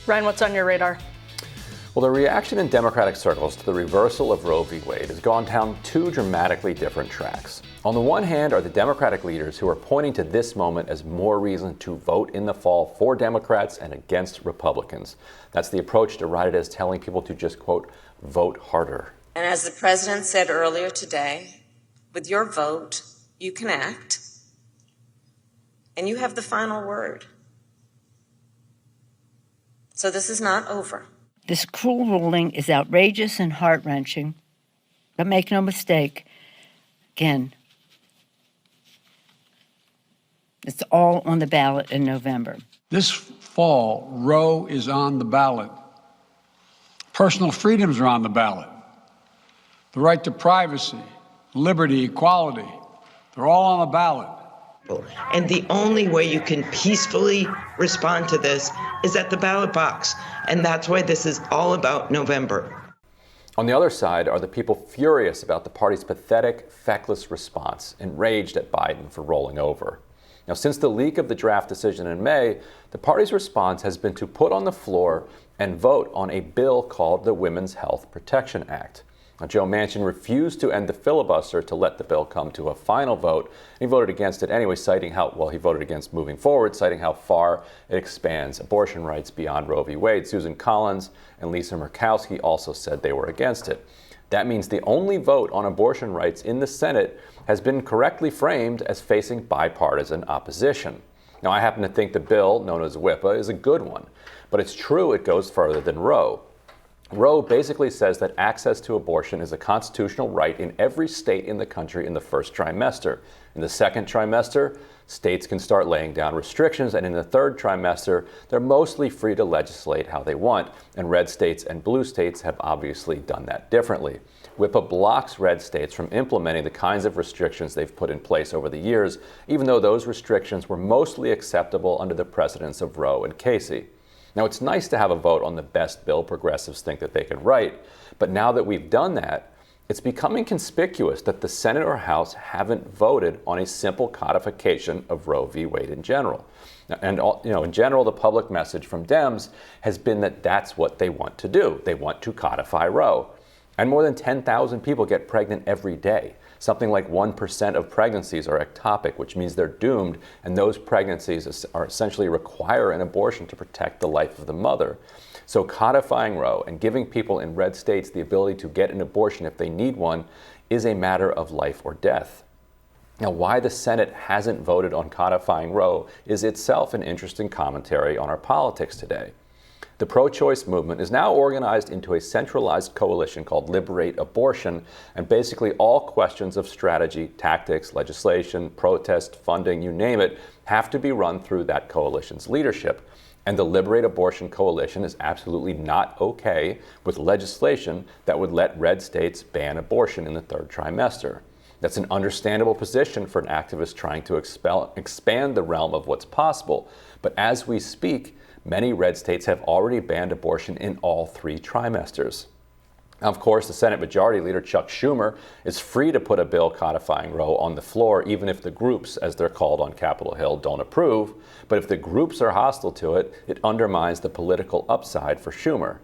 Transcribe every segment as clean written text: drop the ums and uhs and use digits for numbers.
Ryan, what's on your radar? Well, the reaction in Democratic circles to the reversal of Roe v. Wade has gone down two dramatically different tracks. On the one hand are the Democratic leaders who are pointing to this moment as more reason to vote in the fall for Democrats and against Republicans. That's the approach derided as telling people to just, quote, vote harder. And as the president said earlier today, with your vote, you can act, and you have the final word. So this is not over. This cruel ruling is outrageous and heart-wrenching, but make no mistake, again, it's all on the ballot in November. This fall, Roe is on the ballot. Personal freedoms are on the ballot. The right to privacy, liberty, equality, they're all on the ballot. And the only way you can peacefully respond to this is at the ballot box. And that's why this is all about November. On the other side are the people furious about the party's pathetic, feckless response, enraged at Biden for rolling over. Now, since the leak of the draft decision in May, the party's response has been to put on the floor and vote on a bill called the Women's Health Protection Act. Now, Joe Manchin refused to end the filibuster to let the bill come to a final vote. He voted against it anyway, citing he voted against moving forward, citing how far it expands abortion rights beyond Roe v. Wade. Susan Collins and Lisa Murkowski also said they were against it. That means the only vote on abortion rights in the Senate has been correctly framed as facing bipartisan opposition. Now, I happen to think the bill, known as WIPA, is a good one, but it's true it goes further than Roe. Roe basically says that access to abortion is a constitutional right in every state in the country in the first trimester. In the second trimester, states can start laying down restrictions, and in the third trimester, they're mostly free to legislate how they want, and red states and blue states have obviously done that differently. WIPA blocks red states from implementing the kinds of restrictions they've put in place over the years, even though those restrictions were mostly acceptable under the precedents of Roe and Casey. Now, it's nice to have a vote on the best bill progressives think that they can write, but now that we've done that, it's becoming conspicuous that the Senate or House haven't voted on a simple codification of Roe v. Wade in general. And in general, the public message from Dems has been that that's what they want to do. They want to codify Roe. And more than 10,000 people get pregnant every day. Something like 1% of pregnancies are ectopic, which means they're doomed, and those pregnancies are essentially require an abortion to protect the life of the mother. So codifying Roe and giving people in red states the ability to get an abortion if they need one is a matter of life or death. Now, why the Senate hasn't voted on codifying Roe is itself an interesting commentary on our politics today. The pro-choice movement is now organized into a centralized coalition called Liberate Abortion, and basically all questions of strategy, tactics, legislation, protest, funding, you name it, have to be run through that coalition's leadership. And the Liberate Abortion Coalition is absolutely not okay with legislation that would let red states ban abortion in the third trimester. That's an understandable position for an activist trying to expand the realm of what's possible. But as we speak, many red states have already banned abortion in all three trimesters. Now, of course, the Senate Majority Leader Chuck Schumer is free to put a bill codifying Roe on the floor, even if the groups, as they're called on Capitol Hill, don't approve. But if the groups are hostile to it, it undermines the political upside for Schumer.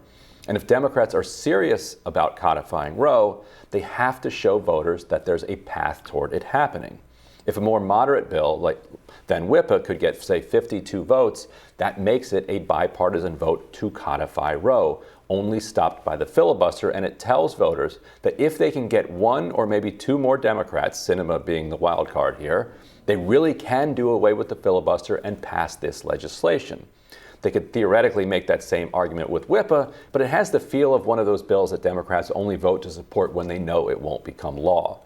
And if Democrats are serious about codifying Roe, they have to show voters that there's a path toward it happening. If a more moderate bill than WIPA could get, say, 52 votes, that makes it a bipartisan vote to codify Roe, only stopped by the filibuster, and it tells voters that if they can get one or maybe two more Democrats, Sinema being the wild card here, they really can do away with the filibuster and pass this legislation. They could theoretically make that same argument with WIPA, but it has the feel of one of those bills that Democrats only vote to support when they know it won't become law.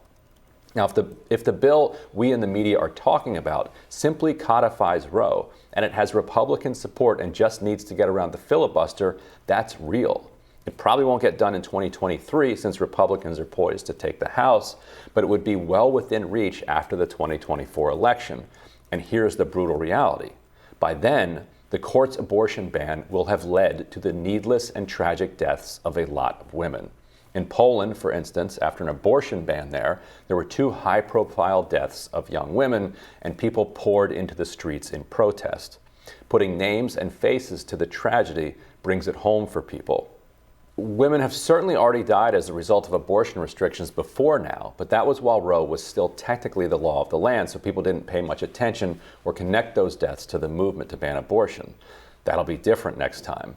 Now, if the bill we in the media are talking about simply codifies Roe, and it has Republican support and just needs to get around the filibuster, that's real. It probably won't get done in 2023 since Republicans are poised to take the House, but it would be well within reach after the 2024 election. And here's the brutal reality. By then, the court's abortion ban will have led to the needless and tragic deaths of a lot of women. In Poland, for instance, after an abortion ban there were two high-profile deaths of young women, and people poured into the streets in protest. Putting names and faces to the tragedy brings it home for people. Women have certainly already died as a result of abortion restrictions before now, but that was while Roe was still technically the law of the land, so people didn't pay much attention or connect those deaths to the movement to ban abortion. That'll be different next time.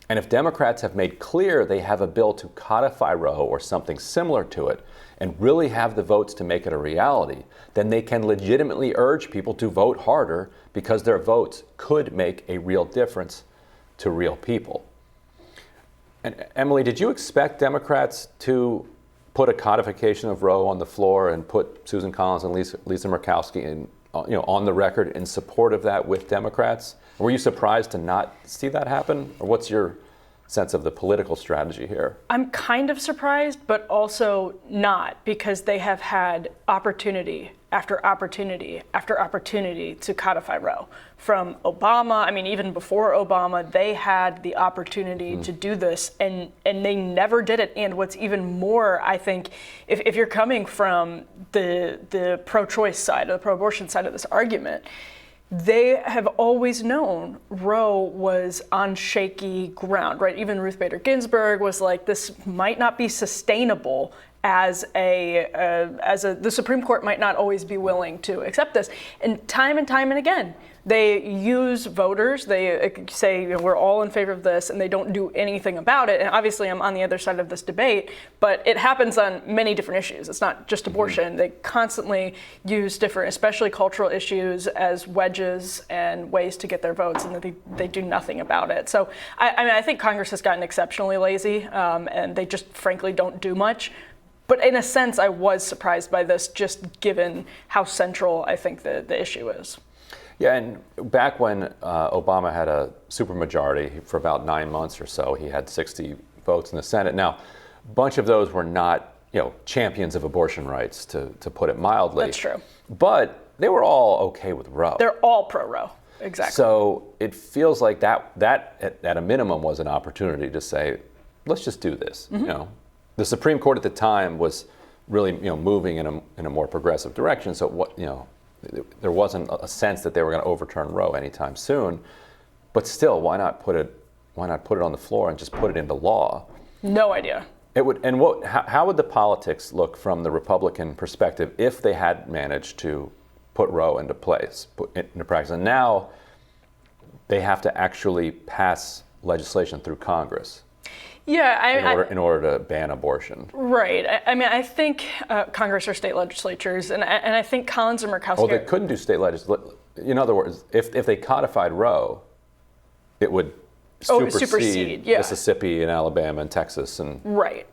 And if Democrats have made clear they have a bill to codify Roe or something similar to it, and really have the votes to make it a reality, then they can legitimately urge people to vote harder because their votes could make a real difference to real people. And Emily, did you expect Democrats to put a codification of Roe on the floor and put Susan Collins and Lisa Murkowski on the record in support of that with Democrats? Were you surprised to not see that happen? Or what's your sense of the political strategy here? I'm kind of surprised, but also not, because they have had opportunity after opportunity after opportunity to codify Roe. From Obama, I mean, even before Obama, they had the opportunity to do this, and they never did it. And what's even more, I think, if you're coming from the pro-choice side, or the pro-abortion side of this argument, they have always known Roe was on shaky ground, right? Even Ruth Bader Ginsburg was like, this might not be sustainable the Supreme Court might not always be willing to accept this. And time and again, they use voters, they say, we're all in favor of this, and they don't do anything about it. And obviously I'm on the other side of this debate, but it happens on many different issues. It's not just abortion. They constantly use different, especially cultural issues, as wedges and ways to get their votes, and they do nothing about it. So I think Congress has gotten exceptionally lazy, and they just frankly don't do much. But in a sense, I was surprised by this, just given how central I think the issue is. Yeah, and back when Obama had a supermajority for about 9 months or so, he had 60 votes in the Senate. Now, a bunch of those were not, champions of abortion rights, to put it mildly. That's true. But they were all okay with Roe. They're all pro-Roe, exactly. So it feels like that at a minimum was an opportunity to say, let's just do this. The Supreme Court at the time was really, moving in a more progressive direction. So there wasn't a sense that they were going to overturn Roe anytime soon. But still, why not put it on the floor and just put it into law? No idea. It would. And how would the politics look from the Republican perspective if they had managed to put Roe into place, put it into practice? And now they have to actually pass legislation through Congress. Yeah, in order to ban abortion. Right. I mean, I think Congress or state legislatures, and I think Collins and Murkowski. Well, they couldn't do state legislation. In other words, if they codified Roe, it would supersede Mississippi and Alabama and Texas and right.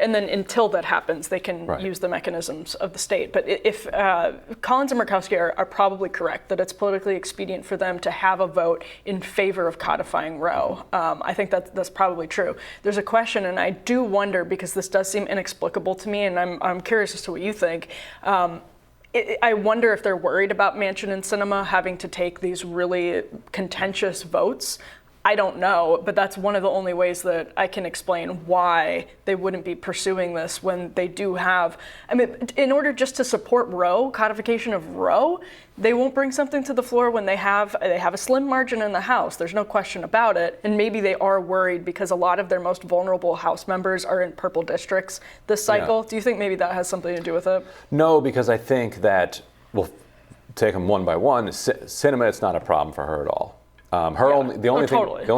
And then until that happens, they can use the mechanisms of the state. But if Collins and Murkowski are probably correct that it's politically expedient for them to have a vote in favor of codifying Roe, I think that's probably true. There's a question, and I do wonder, because this does seem inexplicable to me, and I'm curious as to what you think. I wonder if they're worried about Manchin and Sinema having to take these really contentious votes. I don't know, but that's one of the only ways that I can explain why they wouldn't be pursuing this when they do have, in order just to support Roe, codification of Roe, they won't bring something to the floor when they have a slim margin in the House. There's no question about it. And maybe they are worried because a lot of their most vulnerable House members are in purple districts this cycle. Yeah. Do you think maybe that has something to do with it? No, because I think that, we'll take them one by one. Sinema, it's not a problem for her at all. The only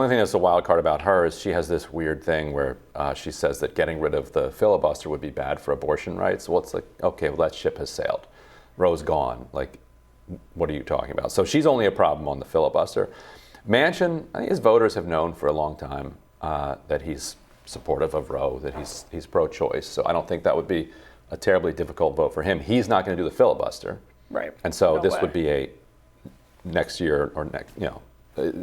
thing that's a wild card about her is she has this weird thing where she says that getting rid of the filibuster would be bad for abortion rights. Well, it's like, okay, well, that ship has sailed. Roe's gone. Like, what are you talking about? So she's only a problem on the filibuster. Manchin, I think his voters have known for a long time that he's supportive of Roe, that he's pro-choice. So I don't think that would be a terribly difficult vote for him. He's not going to do the filibuster. Right. And so this would be a next year or next,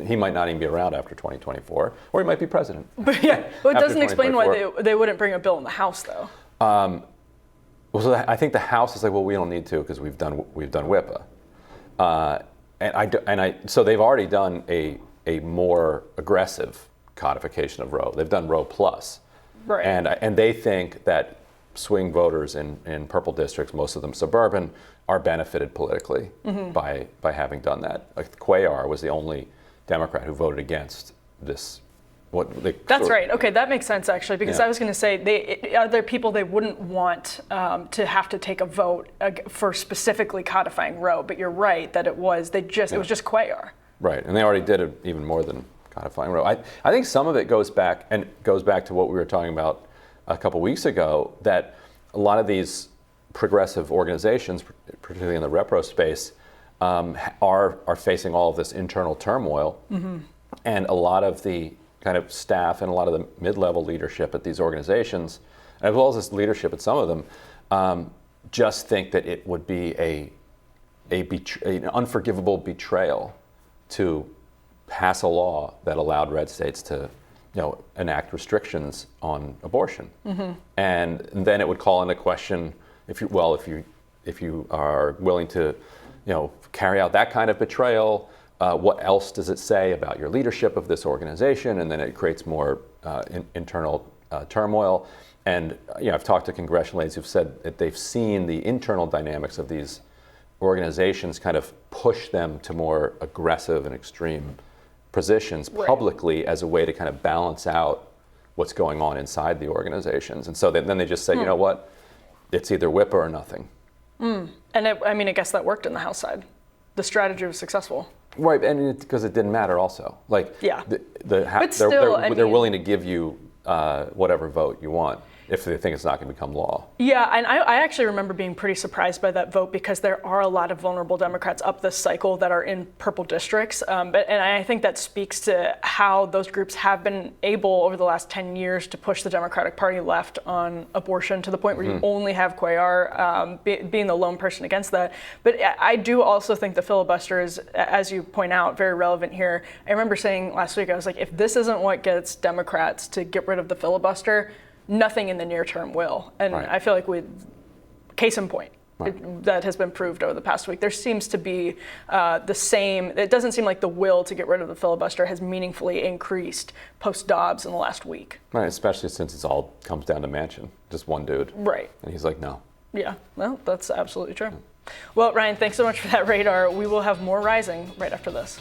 he might not even be around after 2024, or he might be president. But yeah, well, it doesn't explain why they wouldn't bring a bill in the House, though. So I think the House is like, well, we don't need to because we've done WIPA, so they've already done a more aggressive codification of Roe. They've done Roe plus, right? And they think that swing voters in purple districts, most of them suburban, are benefited politically by having done that. Like Cuellar was the only Democrat who voted against this. That's right. Okay, that makes sense actually, because I was going to say, are there people they wouldn't want to have to take a vote for specifically codifying Roe? But you're right that it was just Cuellar. Right, and they already did it even more than codifying Roe. I think some of it goes back to what we were talking about a couple weeks ago, that a lot of these progressive organizations, particularly in the repro space, are facing all of this internal turmoil, and a lot of the kind of staff and a lot of the mid-level leadership at these organizations, as well as this leadership at some of them, just think that it would be an unforgivable betrayal to pass a law that allowed red states to, enact restrictions on abortion, and then it would call into question if you are willing to, carry out that kind of betrayal. What else does it say about your leadership of this organization? And then it creates more internal turmoil. And I've talked to congressional aides who've said that they've seen the internal dynamics of these organizations kind of push them to more aggressive and extreme positions publicly as a way to kind of balance out what's going on inside the organizations. And so then they just say, you know what, it's either whip or nothing. And I guess that worked in the House side. The strategy was successful. Right, and because it didn't matter also. They're willing to give you whatever vote you want if they think it's not going to become law. Yeah, and I actually remember being pretty surprised by that vote, because there are a lot of vulnerable Democrats up this cycle that are in purple districts. And I think that speaks to how those groups have been able over the last 10 years to push the Democratic Party left on abortion to the point where you only have Cuellar being the lone person against that. But I do also think the filibuster is, as you point out, very relevant here. I remember saying last week, I was like, if this isn't what gets Democrats to get rid of the filibuster, nothing in the near term will. And I feel like case in point, that has been proved over the past week. There seems to be the same, it doesn't seem like the will to get rid of the filibuster has meaningfully increased post-Dobbs in the last week. Right, especially since it all comes down to Manchin, just one dude. Right. And he's like, no. Yeah, well, that's absolutely true. Well, Ryan, thanks so much for that radar. We will have more Rising right after this.